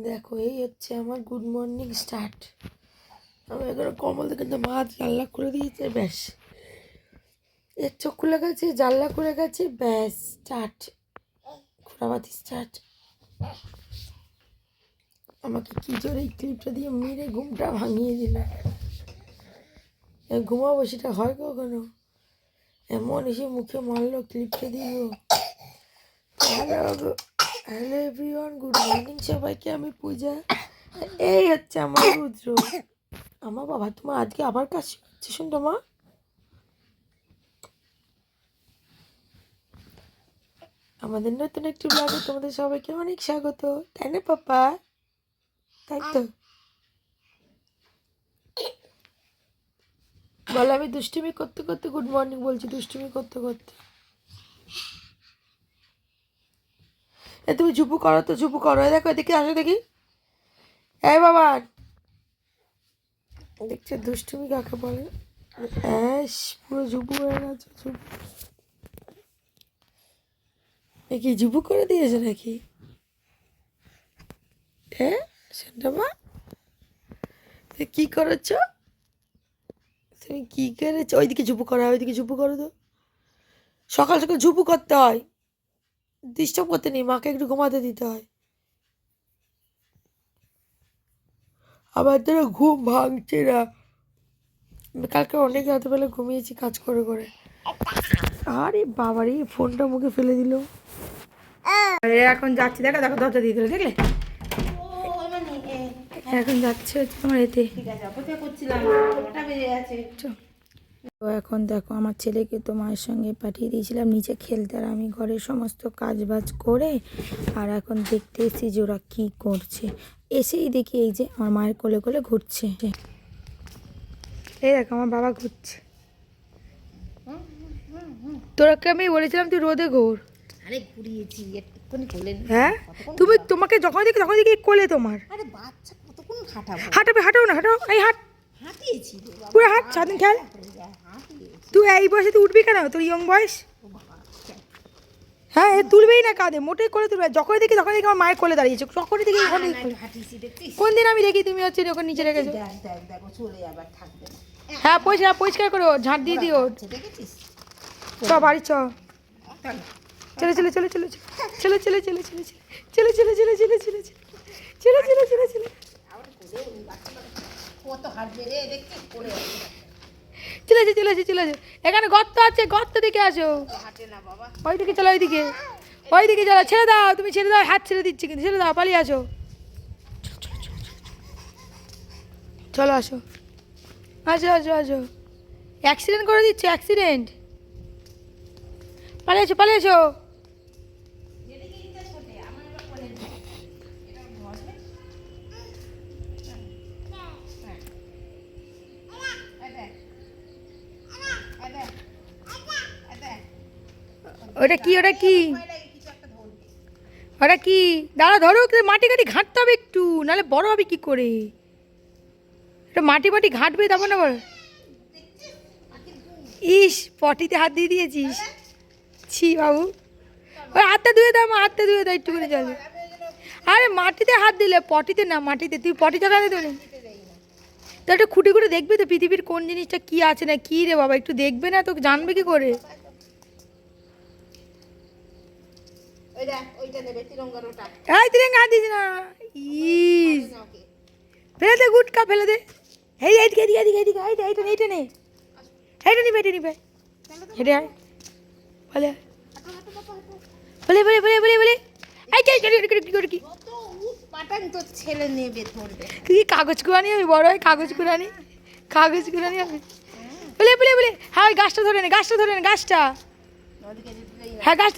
দেখো এই হচ্ছে আমার গুড মর্নিং স্টার্ট। আমি এখানে কমল থেকে মা জানলা খুলে দিয়েছে, ব্যাস এর চোখ খুলে গেছে, জানলা খুলে গেছে, ব্যাস স্টার্ট, ঘোরাবাতি স্টার্ট। আমাকে কি জোরে এই ক্লিপটা দিয়ে মেরে ঘুমটা ভাঙিয়ে দিল। ঘুমাবো সেটা হয় কখনো? এমন এসে মুখে মারলো ক্লিপটা দিল। হ্যালো এভরিওয়ান, গুড মর্নিং সবাইকে। আমি পূজা, এই হচ্ছে আমার রুদ্র। আমার বাবা, তোমার আজকে আবার কাজ হচ্ছে শুনতো মা? আমাদের নতুন একটি ব্লগে তোমাদের সবাইকে অনেক স্বাগত, তাই না পাপা? তাই তো বলো। আমি দুষ্টুমি করতে করতে গুড মর্নিং বলছি, দুষ্টুমি করতে করতে। তুমি ঝুপু করো তো, ঝুপু করো। দেখো এদিকে আসো দেখি। এই বাবা, দেখছো দুষ্টুমি কাকে বলে? পুরো ঝুপু হয়ে গেছে। ঝুপু কি ঝুপু করে দিয়েছে নাকি? হ্যাঁ শুনতো মা, কি করেছ তুমি? কি করেছো? ওইদিকে ঝুপু করা হয়, ওইদিকে ঝুপু করো তো। সকাল সকাল ঝুপু করতে হয়, ডিস্টার্ব করতে নেই, মাকে একটু ঘুমাতে দিতে হয়। আবার ধরো ঘুম ভাঙছে না। কালকে অনেক রাতেবেলা ঘুমিয়েছি কাজ করে করে। আরে বাবারে, ফোনটা মুখে ফেলে দিল। এখন যাচ্ছি, দেখো দেখো দরজা দিয়ে দিল, দেখলে? এখন যাচ্ছে হচ্ছে তোমার এতে। তো এখন দেখো আমার ছেলেকে তো মায়ের সঙ্গে পাঠিয়ে দিয়েছিলাম নিচে খেলতে, আর আমি ঘরের সমস্ত কাজ বাজ করে আর এখন দেখতে এসেছি যে ওরা কী করছে। এসেই দেখি এই যে আমার মায়ের কোলে কোলে ঘুরছে। এই দেখো আমার বাবা ঘুরছে। তোরাকে আমি বলেছিলাম তুই রোদে ঘোর। আরে ঘুরিয়েছি একটুখানি কোলে। হ্যাঁ তোমাকে যখন দেখি তখন দেখি কোলে তোমার। আরে বাচ্চা কতক্ষণ হাঁটাবো? হাঁটাও না, হাঁটাও। এই হাঁট, হাঁটিয়েছি পুরো হাঁট, সারাদিন খেল। তুই এই বয়সে তুই উঠবি কেন? তোর ইয়ং বয়স। হ্যাঁ তুলবেই না কাঁধে, মোটেই করে তুলবে। যখন দেখি তখন দেখি আমার মায়ের কোলে দাঁড়িয়েছে, তখনই দেখি কোন দিন আমি দেখি তুমি হচ্ছে ওখানে নিচে রেখেছো। হ্যাঁ পরিষ্কার করো, ঝাঁট দিয়ে দিও। চ বাড়ি চ, চলে চলে চলে চলে চলে চলে চলে চলে চলে চলে চলে চলে চলে চলে চলে চলে চলে চলে চলে এখানে গর্ত আছে, গর্ত দিকে আসো। ওইদিকে চলো, ওইদিকে চলো। ছেড়ে দাও, তুমি ছেড়ে দাও, হাত ছেড়ে দিচ্ছি কিন্তু, ছেড়ে দাও, পালিয়ে আসো। চলো আসো আসো আসো আসো। অ্যাক্সিডেন্ট করে দিচ্ছে, অ্যাক্সিডেন্ট। পালিয়ে আসো। ওটা কি দাঁড়া, ধরো মাটি কাটি ঘাঁটতে হবে একটু, নাহলে বড় হবে কি করে? এটা মাটি ঘাঁটবে, তারপর না বড়। ইস, পটিতে হাত দিয়ে দিয়েছিস। ছি বাবু, ওই হাতটা ধুয়ে দাও, হাতটা ধুয়ে দাও একটু করে জলে। আরে মাটিতে হাত দিলে, পটিতে না, মাটিতে। তুই পটি চালাতে দেবে তো একটা খুঁটে দেখবে তো পৃথিবীর কোন জিনিসটা কি আছে না কি রে বাবা, একটু দেখবে না তো জানবে কি করে? এই তিরঙ্গা হাত দিস না। ইস, ফেলে দে গুটকা, ফেলে দে। এইদিকে এইটা নে, এইটা নিবে হেঁটে আয়। বলে এই কি ছেলে নেবে ধরবে। তুই কাগজ কুড়ানি, আমি বড় হয় কাগজ কুড়ানি আমি। বলে হ্যাঁ, ওই গাছটা ধরে নে, গাছটা। হ্যাঁ গাছ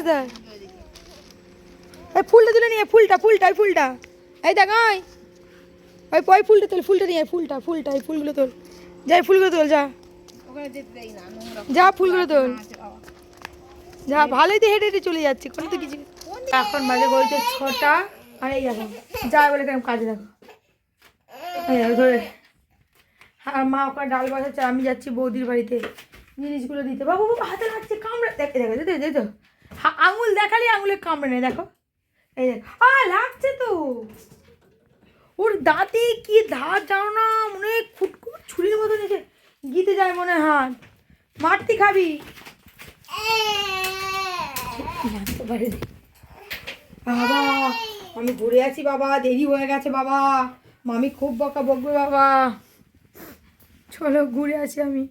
ধর। এই ফুলটা তুলে নিয়ে, ফুলটা। এই দেখ, ওই ফুলটা তোল, এই ফুলগুলো তোল। যা, ফুলগুলো তোল, যা ফুলগুলো তোল, যা। ভালোই তো হেঁটে চলে যাচ্ছে, কোনো তো কিছু। এখন বাজে বলছে 6টা, আর এই দেখো যা বলে কেন কাজে, দেখো ধরে। আর মা ওখানে ডাল বসাচ্ছে, আমি যাচ্ছি বৌদির বাড়িতে জিনিসগুলো দিতে। বাবু হাতে লাগছে, কামড়ে। দেখো আঙুল দেখালি আঙুলে কামড়ে নেই, দেখো এই দেখ, লাগছে তো। ওর দাঁতে কি ধার জানো না, মনে হয় খুটখুট ছুরির মতো নিচে গিতে যায় মনে হয় হাত। মারতি খাবি? লাগতে পারে রে। বাবা আমি ঘুরে আছি বাবা, দেরি হয়ে গেছে বাবা, মামি খুব বকা বকবে বাবা, চলো ঘুরে আসি আমি।